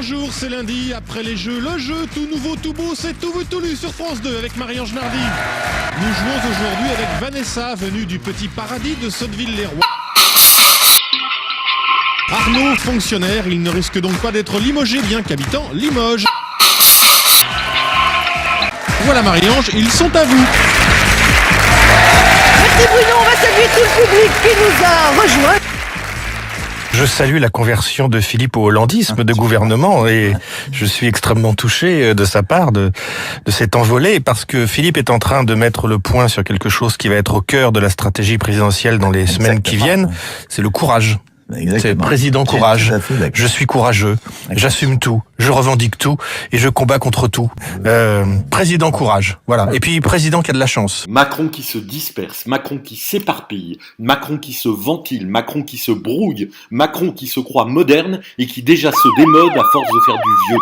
Bonjour, c'est lundi, après les jeux, le jeu tout nouveau, tout beau, c'est tout vu, tout lu sur France 2 avec Marie-Ange Nardi. Nous jouons aujourd'hui avec Vanessa, venue du petit paradis de Sotteville-les-Rois. Arnaud, fonctionnaire, il ne risque donc pas d'être limogé, bien qu'habitant Limoges. Voilà Marie-Ange, ils sont à vous. Merci Bruno, on va saluer tout le public qui nous a rejoints. Je salue la conversion de Philippe au hollandisme de gouvernement et je suis extrêmement touché de sa part de cette envolée parce que Philippe est en train de mettre le point sur quelque chose qui va être au cœur de la stratégie présidentielle dans les semaines qui viennent, c'est le courage. C'est président courage. Je suis courageux. J'assume tout. Je revendique tout et je combats contre tout. Président courage. Voilà. Et puis président qui a de la chance. Macron qui se disperse, Macron qui s'éparpille, Macron qui se ventile, Macron qui se brouille, Macron qui se croit moderne et qui déjà se démode à force de faire du vieux.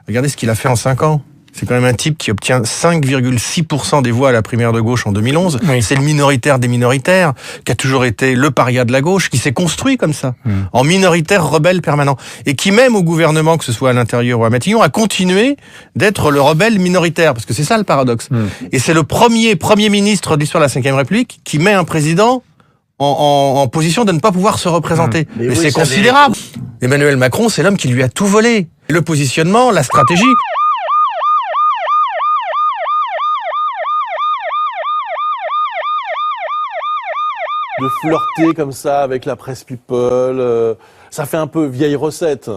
Regardez ce qu'il a fait en 5 ans. C'est quand même un type qui obtient 5,6% des voix à la primaire de gauche en 2011. Oui. C'est le minoritaire des minoritaires, qui a toujours été le paria de la gauche, qui s'est construit comme ça, en minoritaire rebelle permanent. Et qui même au gouvernement, que ce soit à l'intérieur ou à Matignon, a continué d'être le rebelle minoritaire. Parce que c'est ça le paradoxe. Et c'est le premier ministre de l'histoire de la Ve République qui met un président en position de ne pas pouvoir se représenter. Mais oui, c'est considérable. Emmanuel Macron, c'est l'homme qui lui a tout volé. Le positionnement, la stratégie... De flirter comme ça avec la presse people, ça fait un peu vieille recette.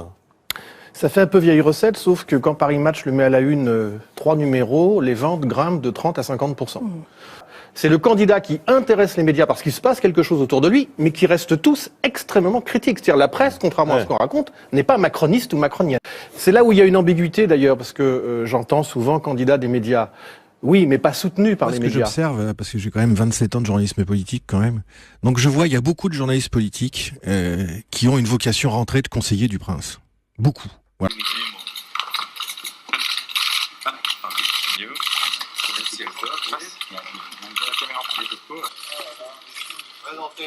Ça fait un peu vieille recette, sauf que quand Paris Match le met à la une 3 numéros, les ventes grimpent de 30 à 50%. C'est le candidat qui intéresse les médias parce qu'il se passe quelque chose autour de lui, mais qui restent tous extrêmement critiques. C'est-à-dire la presse, contrairement à ce qu'on raconte, n'est pas macroniste ou macronienne. C'est là où il y a une ambiguïté d'ailleurs, parce que j'entends souvent candidat des médias. Oui, mais pas soutenu par les médias. Ce que j'observe, parce que j'ai quand même 27 ans de journalisme politique quand même, donc je vois il y a beaucoup de journalistes politiques qui ont une vocation rentrée de conseiller du prince. Beaucoup. Voilà. Présentez.